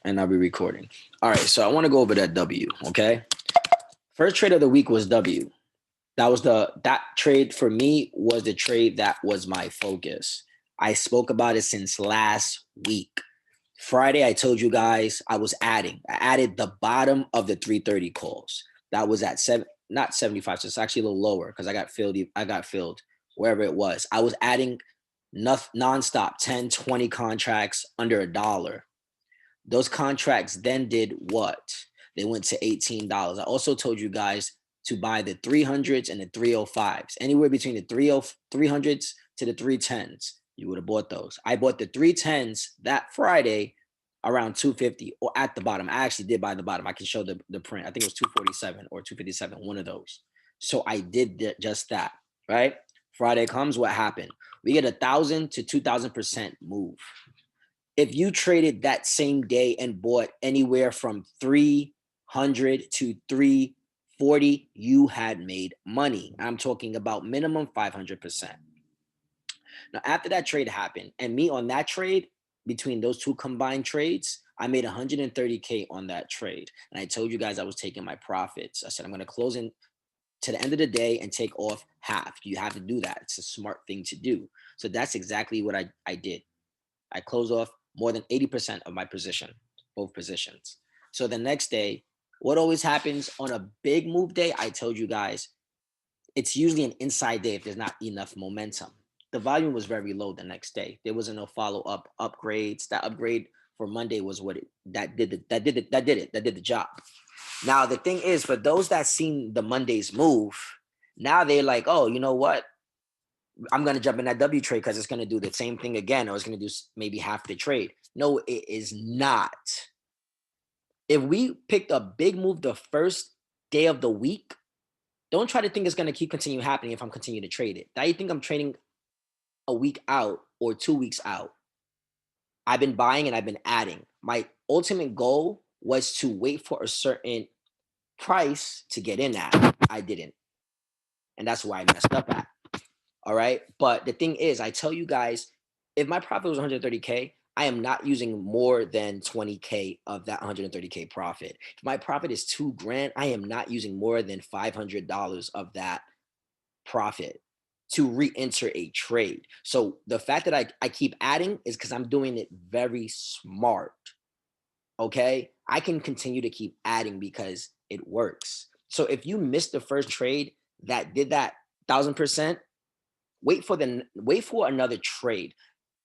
and I'll be recording. All right, so I want to go over that W, okay? First trade of the week was W. That trade for me was the trade that was my focus. I spoke about it since last week. Friday, I told you guys I was adding. I added the bottom of the 330 calls. That was at not 75, so it's actually a little lower because I got filled. Wherever it was. I was adding nonstop 10, 20 contracts under $1. Those contracts then did what? They went to $18. I also told you guys to buy the 300s and the 305s, anywhere between the 300s to the 310s. You would have bought those. I bought the 310s that Friday around 250 or at the bottom. I actually did buy the bottom. I can show the print. I think it was 247 or 257, one of those. So I did just that, right? Friday comes, what happened? We get 1,000 to 2,000% move. If you traded that same day and bought anywhere from 300 to 340, you had made money. I'm talking about minimum 500%. Now, after that trade happened, and me on that trade, between those two combined trades, I made 130K on that trade. And I told you guys I was taking my profits. I said, I'm going to close in to the end of the day and take off half. You have to do that. It's a smart thing to do. So that's exactly what I did. I closed off more than 80% of my position, both positions. So the next day, what always happens on a big move day, I told you guys, it's usually an inside day if there's not enough momentum. The volume was very low the next day. There wasn't no follow-up upgrades. That upgrade for Monday was what that did the job. Now the thing is, for those that seen the Monday's move, now they're like, oh, you know what? I'm going to jump in that W trade because it's going to do the same thing again, or it's going to do maybe half the trade. No, it is not. If we picked a big move the first day of the week, don't try to think it's going to keep continue happening if I'm continuing to trade it. Now you think I'm trading a week out or 2 weeks out. I've been buying and I've been adding. My ultimate goal was to wait for a certain price to get in at. I didn't. And that's why I messed up at. All right. But the thing is, I tell you guys, if my profit was 130K, I am not using more than 20K of that 130K profit. If my profit is 2 grand, I am not using more than $500 of that profit to re-enter a trade. So the fact that I keep adding is because I'm doing it very smart. Okay. I can continue to keep adding because it works. So if you missed the first trade that did that 1,000%, wait for another trade.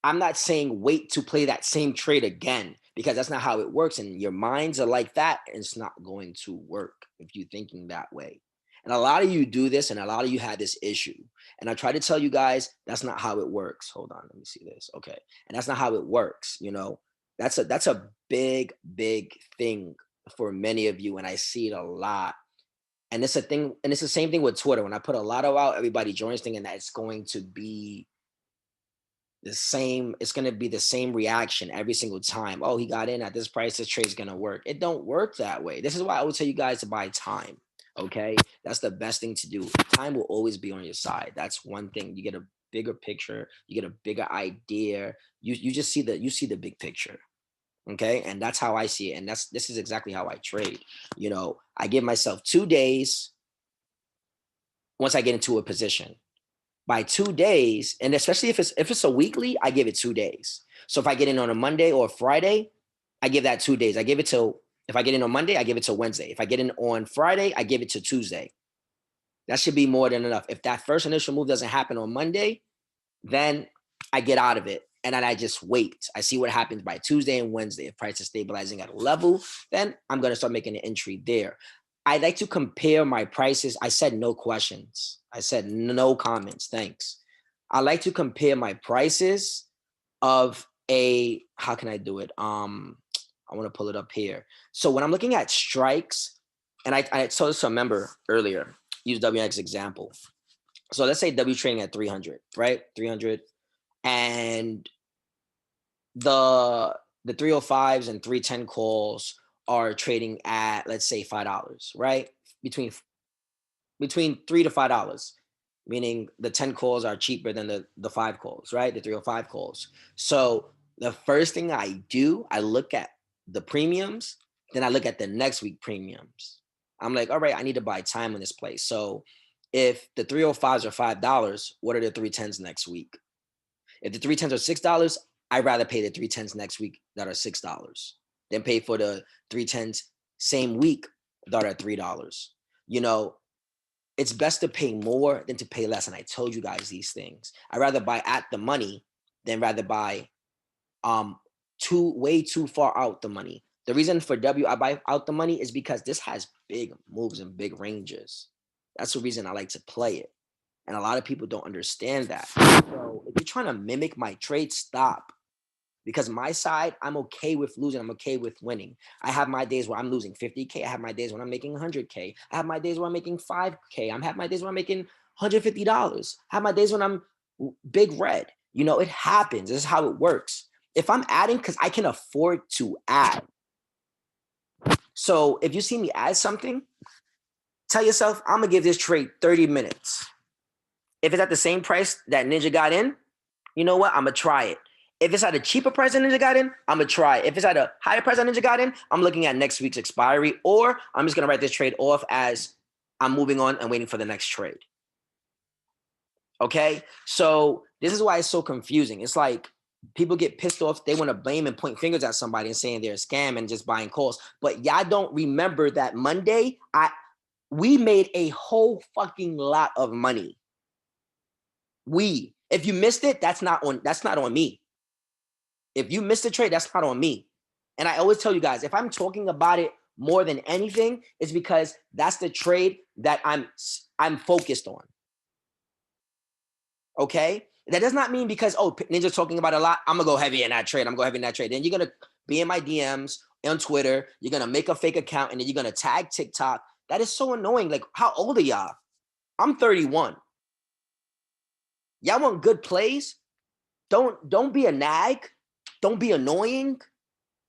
I'm not saying wait to play that same trade again because that's not how it works. And your minds are like that. And it's not going to work if you're thinking that way. And a lot of you do this and a lot of you had this issue. And I try to tell you guys, that's not how it works. Hold on, let me see this. Okay. And that's not how it works. You know, that's a big, big thing for many of you. And I see it a lot. And it's a thing, and it's the same thing with Twitter. When I put a lotto out, everybody joins thinking that it's going to be the same, it's going to be the same reaction every single time. Oh, he got in at this price, this trade's going to work. It don't work that way. This is why I would tell you guys to buy time. Okay. That's the best thing to do. Time will always be on your side. That's one thing. You get a bigger picture, you get a bigger idea. You just see the big picture. Okay. And that's how I see it. And this is exactly how I trade. You know, I give myself 2 days once I get into a position. By 2 days, and especially if it's a weekly, I give it 2 days. So if I get in on a Monday or a Friday, I give that 2 days. I give it till, if I get in on Monday, I give it till Wednesday. If I get in on Friday, I give it to Tuesday. That should be more than enough. If that first initial move doesn't happen on Monday, then I get out of it. And then I just wait. I see what happens by Tuesday and Wednesday. If price is stabilizing at a level, then I'm going to start making an entry there. I like to compare my prices. I said no questions. I said no comments. Thanks. I like to compare my prices of how can I do it? I want to pull it up here. So when I'm looking at strikes, and I told this to a member earlier, use WX example. So let's say W trading at 300, right? 300. And the 305s and 310 calls are trading at, let's say, $5, right? Between $3 to $5, meaning the 10 calls are cheaper than the 5 calls, right? The 305 calls. So the first thing I do, I look at the premiums, then I look at the next week premiums. I'm like, all right, I need to buy time in this place. So if the 305s are $5, what are the 310s next week? If the 310s are $6, I'd rather pay the 310s next week that are $6 than pay for the 310s same week that are $3. You know, it's best to pay more than to pay less. And I told you guys these things. I'd rather buy at the money than rather buy way too far out the money. The reason for W I buy out the money is because this has big moves and big ranges. That's the reason I like to play it. And a lot of people don't understand that. So if you're trying to mimic my trade, stop. Because my side, I'm okay with losing. I'm okay with winning. I have my days where I'm losing 50K. I have my days when I'm making 100K. I have my days where I'm making 5K. I have my days where I'm making $150. I have my days when I'm big red. You know, it happens. This is how it works. If I'm adding, because I can afford to add. So if you see me add something, tell yourself, I'm going to give this trade 30 minutes. If it's at the same price that Ninja got in, you know what? I'm going to try it. If it's at a cheaper price than Ninja got in, I'm going to try it. If it's at a higher price than Ninja got in, I'm looking at next week's expiry, or I'm just going to write this trade off as I'm moving on and waiting for the next trade. Okay? So this is why it's so confusing. It's like people get pissed off. They want to blame and point fingers at somebody and saying they're a scam and just buying calls. But y'all don't remember that Monday, we made a whole fucking lot of money. If you missed it, that's not on me. If you missed a trade, that's not on me. And I always tell you guys, if I'm talking about it more than anything, it's because that's the trade that I'm focused on. Okay? That does not mean because, Ninja's talking about a lot, I'm going to go heavy in that trade. I'm going to go heavy in that trade. Then you're going to be in my DMs on Twitter. You're going to make a fake account, and then you're going to tag TikTok. That is so annoying. Like, how old are y'all? I'm 31. Y'all want good plays? Don't be a nag. Don't be annoying.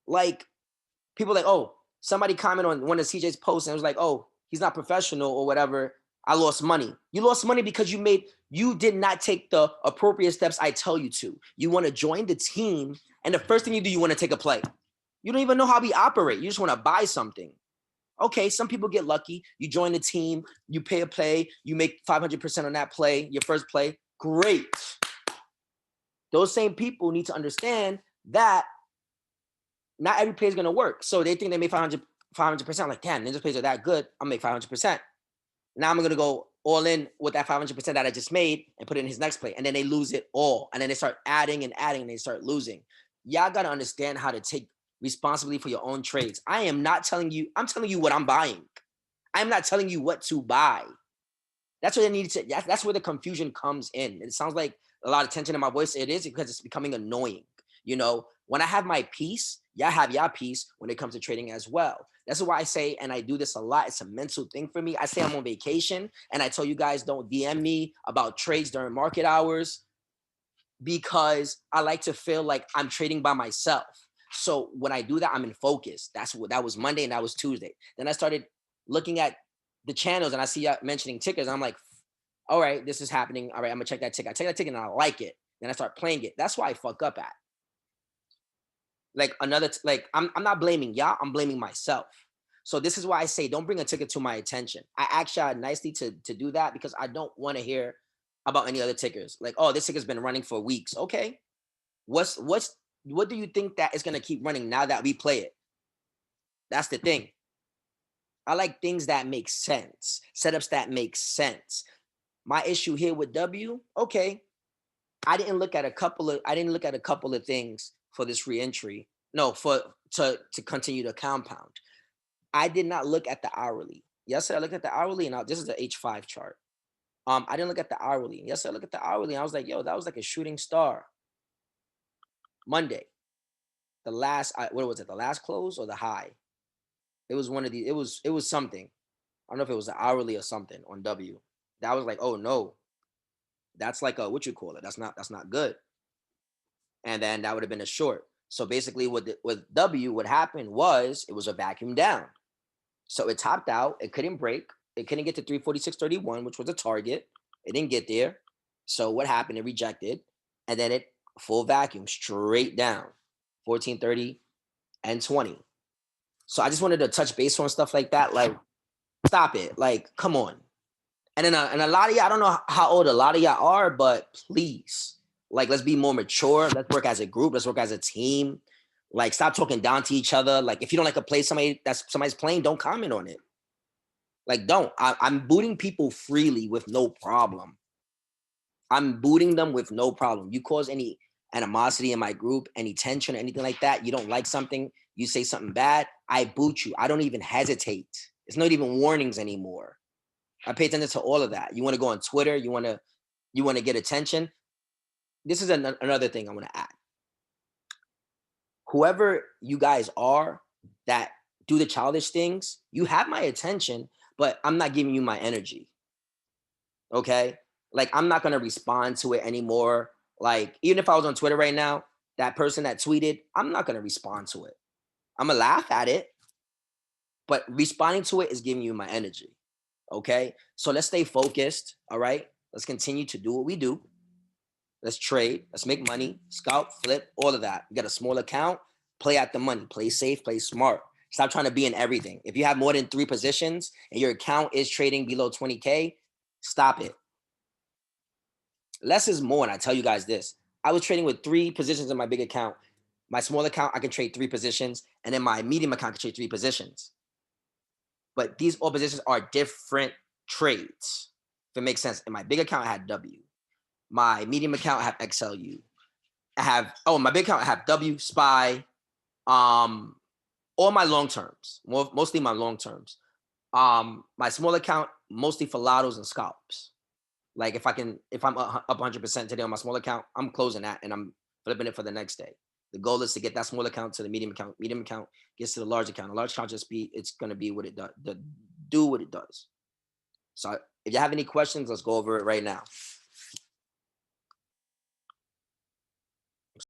Like, people like, somebody comment on one of CJ's posts and it was like, he's not professional or whatever. I lost money. You lost money because you did not take the appropriate steps I tell you to. You want to join the team, and the first thing you do, you want to take a play. You don't even know how we operate. You just want to buy something. Okay, some people get lucky. You join the team, you pay a play, you make 500% on that play, your first play. Great. Those same people need to understand that not every play is going to work. So they think they made 500%. Like, damn, Ninja plays are that good. I'll make 500%. Now I'm going to go all in with that 500% that I just made and put it in his next play. And then they lose it all. And then they start adding and adding and they start losing. Y'all got to understand how to take responsibility for your own trades. I am not telling you, I'm telling you what I'm buying. I'm not telling you what to buy. That's what I need to, that's where the confusion comes in. It sounds like a lot of tension in my voice. It is because it's becoming annoying. You know, when I have my peace, y'all have y'all peace when it comes to trading as well. That's why I say, and I do this a lot, it's a mental thing for me. I say I'm on vacation, and I tell you guys don't DM me about trades during market hours because I like to feel like I'm trading by myself. So when I do that, I'm in focus. That was Monday and that was Tuesday. Then I started looking at the channels and I see y'all mentioning tickers. I'm like, all right, this is happening. All right, I'm gonna check that ticket. I check that ticket and I like it. Then I start playing it. That's why I fuck up at. Like I'm not blaming y'all, I'm blaming myself. So this is why I say don't bring a ticket to my attention. I asked y'all nicely to do that because I don't want to hear about any other tickers. Like, this ticker's been running for weeks. Okay. What do you think that is gonna keep running now that we play it? That's the thing. I like things that make sense, setups that make sense. My issue here with W, okay, I didn't look at a couple of things for this reentry. No, to continue to compound. I did not look at the hourly. Yesterday I looked at the hourly, and this is the H5 chart. I didn't look at the hourly. Yesterday I looked at the hourly, and I was like, yo, that was like a shooting star. Monday, the last, what was it? The last close or the high? It was one of these. It was something. I don't know if it was the hourly or something on W. That was like, oh no, that's like a what you call it. That's not good. And then that would have been a short. So basically, with W, what happened was it was a vacuum down. So it topped out. It couldn't break. It couldn't get to 346.31, which was a target. It didn't get there. So what happened? It rejected, and then it full vacuum straight down, 1430, and 20. So I just wanted to touch base on stuff like that. Like, stop it. Like, come on. And then and a lot of y'all, I don't know how old a lot of y'all are, but please, like, let's be more mature. Let's work as a group. Let's work as a team. Like, stop talking down to each other. Like, if you don't like a play somebody's playing, don't comment on it. Like, don't. I'm booting people freely with no problem. I'm booting them with no problem. You cause any animosity in my group, any tension or anything like that, you don't like something, you say something bad, I boot you. I don't even hesitate. It's not even warnings anymore. I pay attention to all of that. You want to go on Twitter, you want to get attention. This is another thing I want to add. Whoever you guys are that do the childish things, you have my attention, but I'm not giving you my energy. Okay? Like, I'm not going to respond to it anymore. Like, even if I was on Twitter right now, that person that tweeted, I'm not going to respond to it. I'm going to laugh at it, but responding to it is giving you my energy. Okay? So let's stay focused. All right? Let's continue to do what we do. Let's trade. Let's make money, scout, flip, all of that. You got a small account, play at the money, play safe, play smart. Stop trying to be in everything. If you have more than 3 positions and your account is trading below 20K, stop it. Less is more, and I tell you guys this. I was trading with 3 positions in my big account. My small account, I can trade 3 positions, and then my medium account can trade 3 positions. But these all positions are different trades. If it makes sense. In my big account, I had W. My medium account, I have XLU. I have, my big account, I have W, SPY, all my long terms, mostly my long terms. My small account, mostly for lottos and scalps. Like, if I'm up 100% today on my small account, I'm closing that and I'm flipping it for the next day. The goal is to get that small account to the medium account. Medium account gets to the large account. The large account it's going to be what it does, do what it does. So if you have any questions, let's go over it right now.